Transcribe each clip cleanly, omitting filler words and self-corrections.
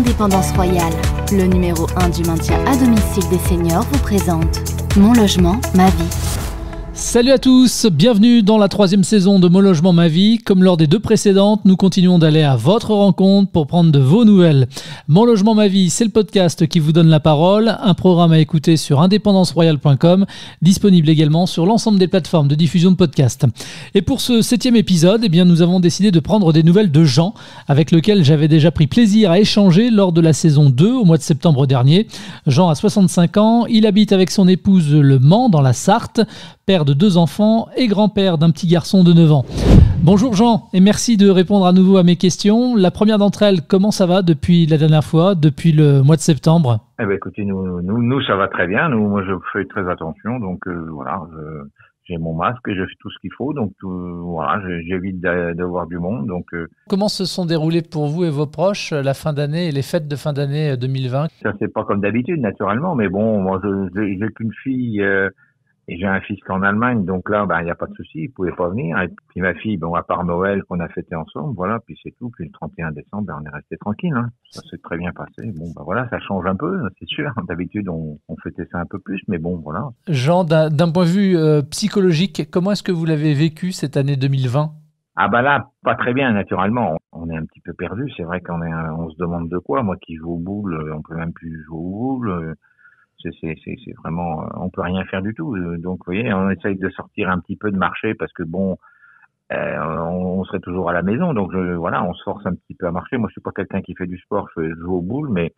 Indépendance Royale, le numéro 1 du maintien à domicile des seniors, vous présente Mon Logement, ma vie. Salut à tous, bienvenue dans la 3e saison de Mon Logement Ma Vie. Comme lors des 2 précédentes, nous continuons d'aller à votre rencontre pour prendre de vos nouvelles. Mon Logement Ma Vie, c'est le podcast qui vous donne la parole, un programme à écouter sur indépendanceroyale.com, disponible également sur l'ensemble des plateformes de diffusion de podcasts. Et pour ce 7e épisode, nous avons décidé de prendre des nouvelles de Jean, avec lequel j'avais déjà pris plaisir à échanger lors de la saison 2 au mois de septembre dernier. Jean a 65 ans, il habite avec son épouse Le Mans dans la Sarthe, père de 2 enfants et grand-père d'un petit garçon de 9 ans. Bonjour Jean, et merci de répondre à nouveau à mes questions. La première d'entre elles, comment ça va depuis la dernière fois, depuis le mois de septembre ? Écoutez, nous ça va très bien. Moi je fais très attention, donc voilà, j'ai mon masque et je fais tout ce qu'il faut, donc voilà, j'évite de voir du monde. Donc comment se sont déroulées pour vous et vos proches la fin d'année et les fêtes de fin d'année 2020 ? Ça c'est pas comme d'habitude naturellement, mais bon, moi j'ai qu'une fille. Et j'ai un fils en Allemagne, donc là, il n'y a pas de souci, il pouvait pas venir. Et puis ma fille, à part Noël qu'on a fêté ensemble, voilà, puis c'est tout. Puis le 31 décembre, on est resté tranquille, hein. Ça s'est très bien passé. Voilà, ça change un peu, c'est sûr. D'habitude, on fêtait ça un peu plus, mais bon, voilà. Jean, d'un point de vue psychologique, comment est-ce que vous l'avez vécu cette année 2020 ? Là, pas très bien, naturellement. On est un petit peu perdu. C'est vrai on se demande de quoi. Moi qui joue au boule, on peut même plus jouer au boule. C'est vraiment, on peut rien faire du tout. Donc, vous voyez, on essaye de sortir un petit peu de marché parce que on serait toujours à la maison. Donc, voilà, on se force un petit peu à marcher. Moi, je suis pas quelqu'un qui fait du sport, je joue au boule, mais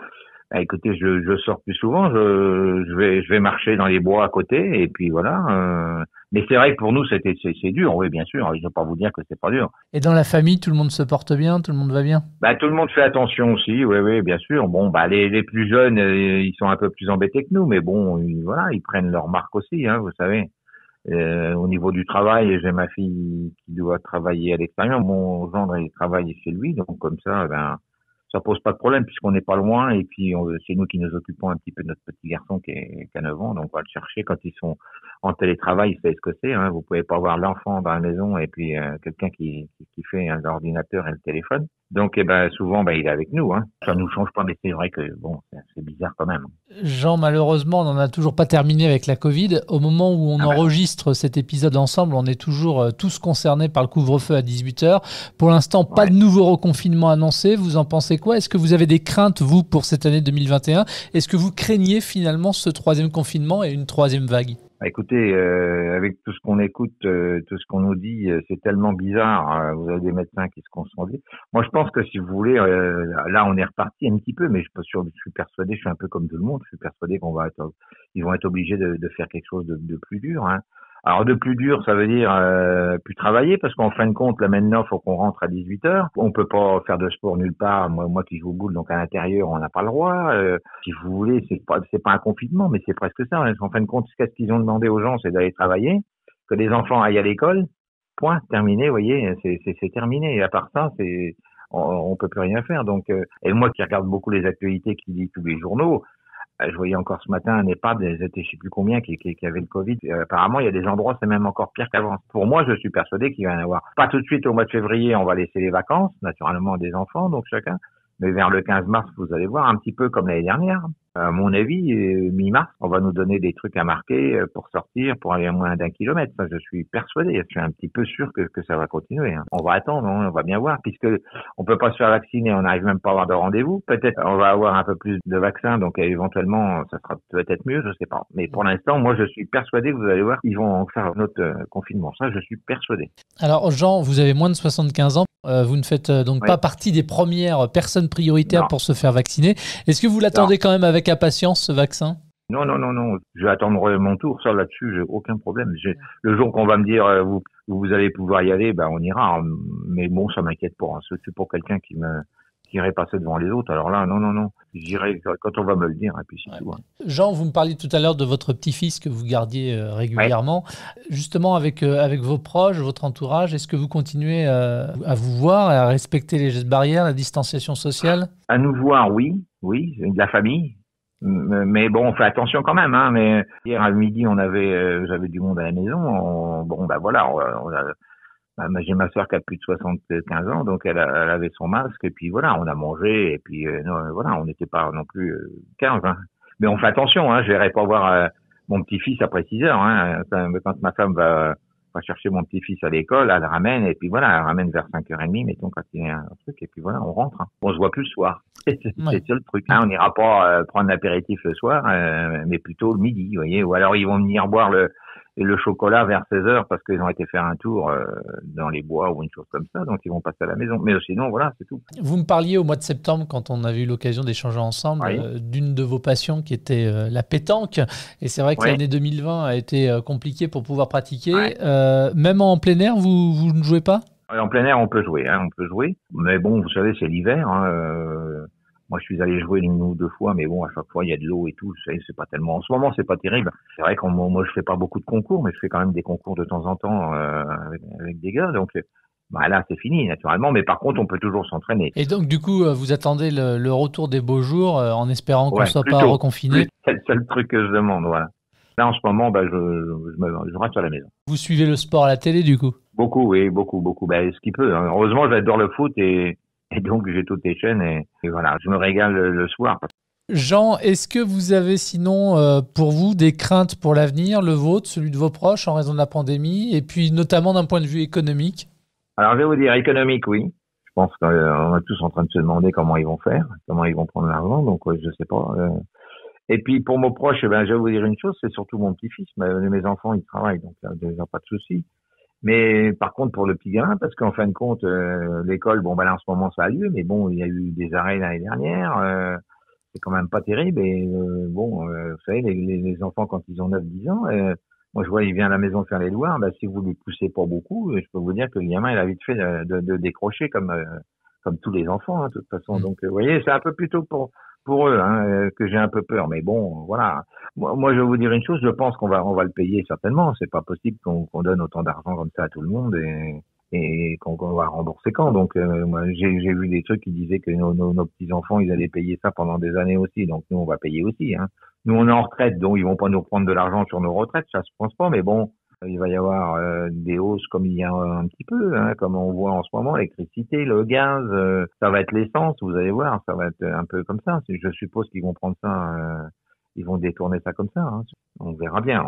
écoutez, je sors plus souvent. Je vais marcher dans les bois à côté et puis voilà. Mais c'est vrai que pour nous, c'est dur. Oui, bien sûr. Je ne vais pas vous dire que c'est pas dur. Et dans la famille, tout le monde se porte bien, tout le monde va bien ? Tout le monde fait attention aussi. Oui, bien sûr. Les plus jeunes, ils sont un peu plus embêtés que nous, mais voilà, ils prennent leur marque aussi, hein, vous savez. Au niveau du travail, j'ai ma fille qui doit travailler à l'extérieur. Mon gendre, il travaille chez lui, donc comme ça, ça pose pas de problème puisqu'on n'est pas loin et puis c'est nous qui nous occupons un petit peu de notre petit garçon qui a 9 ans, donc on va le chercher quand ils sont en télétravail, il sait ce que c'est, hein. Vous pouvez pas voir l'enfant dans la maison et puis quelqu'un qui fait l'ordinateur et le téléphone. Donc souvent il est avec nous, hein. Ça nous change pas, mais c'est vrai que c'est bizarre quand même. Jean, malheureusement, on n'en a toujours pas terminé avec la Covid. Au moment où on enregistre cet épisode ensemble, on est toujours tous concernés par le couvre-feu à 18h. Pour l'instant, pas de nouveau reconfinement annoncé. Vous en pensez quoi ? Est-ce que vous avez des craintes, vous, pour cette année 2021 ? Est-ce que vous craignez finalement ce 3e confinement et une 3e vague ? Écoutez, avec tout ce qu'on écoute, tout ce qu'on nous dit, c'est tellement bizarre. Vous avez des médecins qui se concentrent. Moi, je pense que si vous voulez, là, on est reparti un petit peu, mais je suis persuadé, je suis un peu comme tout le monde, je suis persuadé ils vont être obligés de faire quelque chose de plus dur, hein. Alors, de plus dur, ça veut dire plus travailler, parce qu'en fin de compte, là maintenant, faut qu'on rentre à 18h. On peut pas faire de sport nulle part. Moi qui joue au boule, donc à l'intérieur, on n'a pas le droit. Si vous voulez, c'est pas un confinement, mais c'est presque ça. En fin de compte, qu'est-ce qu'ils ont demandé aux gens, c'est d'aller travailler, que les enfants aillent à l'école. Point, terminé. Vous voyez, c'est terminé. Et à part ça, on peut plus rien faire. Donc, et moi qui regarde beaucoup les actualités, qui lit tous les journaux. Je voyais encore ce matin un EHPAD, ils étaient je sais plus combien qui avait le Covid. Apparemment, il y a des endroits, c'est même encore pire qu'avant. Pour moi, je suis persuadé qu'il va y en avoir. Pas tout de suite au mois de février, on va laisser les vacances, naturellement des enfants, donc chacun. Mais vers le 15 mars, vous allez voir, un petit peu comme l'année dernière. À mon avis, mi-mars, on va nous donner des trucs à marquer pour sortir, pour aller à moins d'1 kilomètre. Ça, je suis persuadé. Je suis un petit peu sûr que ça va continuer, hein. On va attendre, on va bien voir, puisque on peut pas se faire vacciner, on n'arrive même pas à avoir de rendez-vous. Peut-être on va avoir un peu plus de vaccins, donc éventuellement, ça sera peut-être mieux, je sais pas. Mais pour l'instant, moi, je suis persuadé que vous allez voir, ils vont faire un autre confinement. Ça, je suis persuadé. Alors, Jean, vous avez moins de 75 ans. Vous ne faites donc pas partie des premières personnes prioritaires pour se faire vacciner. Est-ce que vous l'attendez quand même avec impatience, ce vaccin ? Non. Je vais attendre mon tour. Ça, là-dessus, j'ai aucun problème. Le jour qu'on va me dire, vous allez pouvoir y aller, on ira. Mais bon, ça m'inquiète pas. C'est pour quelqu'un qui irait passer devant les autres. Alors là, non. J'irai quand on va me le dire, et puis c'est tout. Hein. Jean, vous me parliez tout à l'heure de votre petit-fils que vous gardiez régulièrement. Justement, avec vos proches, votre entourage, est-ce que vous continuez à vous voir, à respecter les gestes barrières, la distanciation sociale ? À nous voir, oui, de la famille. Mais bon, on fait attention quand même, hein. Mais hier à midi, j'avais du monde à la maison. Voilà, J'ai ma sœur qui a plus de 75 ans, donc elle avait son masque, et puis voilà, on a mangé, et puis voilà, on n'était pas non plus 15. Hein. Mais on fait attention, hein, je n'irai pas voir mon petit-fils après 6 heures. Hein. Quand ma femme va chercher mon petit-fils à l'école, elle le ramène, et puis voilà, elle ramène vers 5h30, mettons, quand il y a un truc, et puis voilà, on rentre. Hein. On se voit plus le soir. C'est ça le truc. Hein. On n'ira pas prendre l'apéritif le soir, mais plutôt le midi, vous voyez. Ou alors ils vont venir boire le chocolat vers 16h parce qu'ils ont été faire un tour dans les bois ou une chose comme ça, donc ils vont passer à la maison. Mais sinon, voilà, c'est tout. Vous me parliez au mois de septembre, quand on avait eu l'occasion d'échanger ensemble, d'une de vos passions qui était la pétanque. Et c'est vrai que l'année 2020 a été compliquée pour pouvoir pratiquer. Même en plein air, vous ne jouez pas ? En plein air, on peut jouer, hein, on peut jouer. Mais bon, vous savez, c'est l'hiver. Hein, moi, je suis allé jouer 1 ou 2 fois, mais bon, à chaque fois, il y a de l'eau et tout. C'est pas tellement. En ce moment, c'est pas terrible. C'est vrai que moi, je fais pas beaucoup de concours, mais je fais quand même des concours de temps en temps avec des gars. Donc, là, c'est fini, naturellement. Mais par contre, on peut toujours s'entraîner. Et donc, du coup, vous attendez le retour des beaux jours en espérant qu'on ne soit pas reconfiné. C'est le seul truc que je demande, voilà. Là, en ce moment, je reste à la maison. Vous suivez le sport à la télé, du coup ? Beaucoup, oui, beaucoup. Ce qu'il peut. Hein. Heureusement, j'adore le foot et donc j'ai toutes les chaînes et voilà, je me régale le soir. Jean, est-ce que vous avez sinon pour vous des craintes pour l'avenir, le vôtre, celui de vos proches en raison de la pandémie et puis notamment d'un point de vue économique ? Alors je vais vous dire économique, oui. Je pense qu'on est tous en train de se demander comment ils vont faire, comment ils vont prendre l'argent, donc je sais pas. Et puis pour mes proches, je vais vous dire une chose, c'est surtout mon petit-fils, mes enfants ils travaillent, donc déjà pas de souci. Mais par contre pour le petit gamin, parce qu'en fin de compte l'école, là en ce moment ça a lieu, mais bon il y a eu des arrêts l'année dernière, c'est quand même pas terrible. Et vous savez les enfants quand ils ont 9-10 ans, moi je vois il vient à la maison faire les devoirs, si vous lui poussez pas beaucoup, je peux vous dire que le gamin il a vite fait de décrocher comme tous les enfants hein, de toute façon. Donc vous voyez c'est un peu plutôt pour eux que j'ai un peu peur, mais bon voilà. Moi je vais vous dire une chose, je pense qu'on va le payer certainement. C'est pas possible qu'on donne autant d'argent comme ça à tout le monde et qu'on va rembourser quand. Donc moi j'ai vu des trucs qui disaient que nos petits enfants ils allaient payer ça pendant des années aussi, donc nous on va payer aussi. Hein. Nous on est en retraite, donc ils vont pas nous prendre de l'argent sur nos retraites, ça je pense pas, mais bon. Il va y avoir des hausses comme il y a un petit peu, hein, comme on voit en ce moment, l'électricité, le gaz, ça va être l'essence, vous allez voir, ça va être un peu comme ça. Je suppose qu'ils vont prendre ça, ils vont détourner ça comme ça. Hein. On verra bien.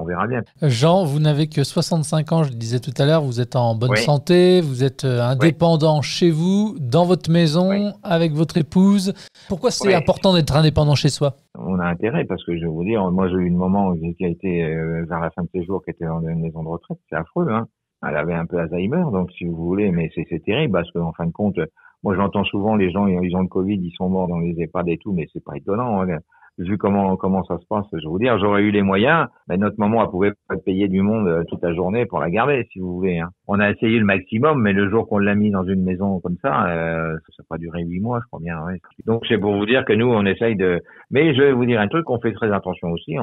Jean, vous n'avez que 65 ans, je le disais tout à l'heure, vous êtes en bonne santé, vous êtes indépendant chez vous, dans votre maison, avec votre épouse. Pourquoi c'est important d'être indépendant chez soi ? On a intérêt parce que je vais vous dire, moi j'ai eu une maman qui a été vers la fin de ses jours, qui était dans une maison de retraite, c'est affreux. Hein. Elle avait un peu Alzheimer, donc si vous voulez, mais c'est terrible parce qu'en fin de compte, moi j'entends souvent les gens, ils ont le Covid, ils sont morts dans les EHPAD et tout, mais c'est pas étonnant. Hein. Vu comment ça se passe, je vais vous dire, j'aurais eu les moyens, mais notre maman, elle pouvait pas payer du monde toute la journée pour la garder, si vous voulez. Hein. On a essayé le maximum, mais le jour qu'on l'a mis dans une maison comme ça n'a pas duré 8 mois, je crois bien. Ouais. Donc c'est pour vous dire que nous, on essaye de... Mais je vais vous dire un truc, on fait très attention aussi.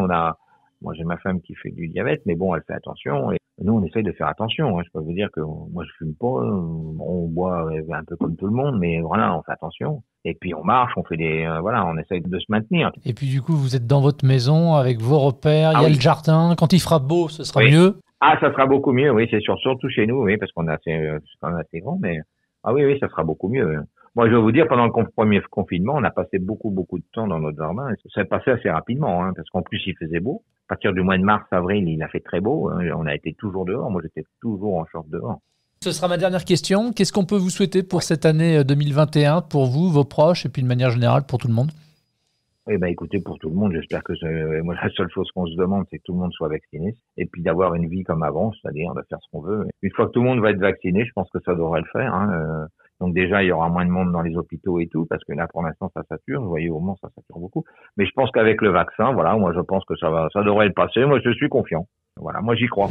Moi, j'ai ma femme qui fait du diabète, mais bon, elle fait attention. Et nous, on essaye de faire attention. Hein. Je peux vous dire que moi, je fume pas. On boit un peu comme tout le monde, mais voilà, on fait attention. Et puis, on marche, on fait on essaye de se maintenir. Et puis, du coup, vous êtes dans votre maison avec vos repères. Il y a le jardin. Quand il fera beau, ce sera mieux. Ah, ça sera beaucoup mieux. Oui, c'est sûr. Surtout chez nous, oui, parce qu'on c'est quand même assez grand, mais oui, ça sera beaucoup mieux. Moi, je vais vous dire, pendant le premier confinement, on a passé beaucoup de temps dans notre jardin. Et ça passé assez rapidement, hein, parce qu'en plus, il faisait beau. À partir du mois de mars, avril, il a fait très beau. Hein. On a été toujours dehors. Moi, j'étais toujours en short dehors. Ce sera ma dernière question. Qu'est-ce qu'on peut vous souhaiter pour cette année 2021, pour vous, vos proches, et puis de manière générale pour tout le monde ? Eh ben, écoutez, pour tout le monde, j'espère que moi, la seule chose qu'on se demande, c'est que tout le monde soit vacciné. Et puis d'avoir une vie comme avant, c'est-à-dire de faire ce qu'on veut. Une fois que tout le monde va être vacciné, je pense que ça devrait le faire, hein. Donc déjà, il y aura moins de monde dans les hôpitaux et tout, parce que là, pour l'instant, ça sature. Vous voyez, au Mans, ça sature beaucoup. Mais je pense qu'avec le vaccin, moi, je pense que ça devrait le passer. Moi, je suis confiant. Voilà, moi, j'y crois.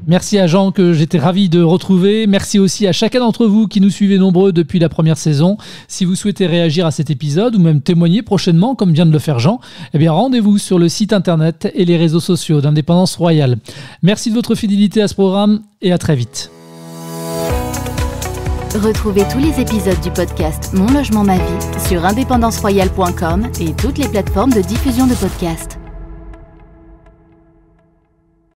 Merci à Jean, que j'étais ravi de retrouver. Merci aussi à chacun d'entre vous qui nous suivez nombreux depuis la première saison. Si vous souhaitez réagir à cet épisode ou même témoigner prochainement, comme vient de le faire Jean, rendez-vous sur le site internet et les réseaux sociaux d'Indépendance Royale. Merci de votre fidélité à ce programme et à très vite. Retrouvez tous les épisodes du podcast Mon Logement Ma Vie sur indépendanceroyale.com et toutes les plateformes de diffusion de podcasts.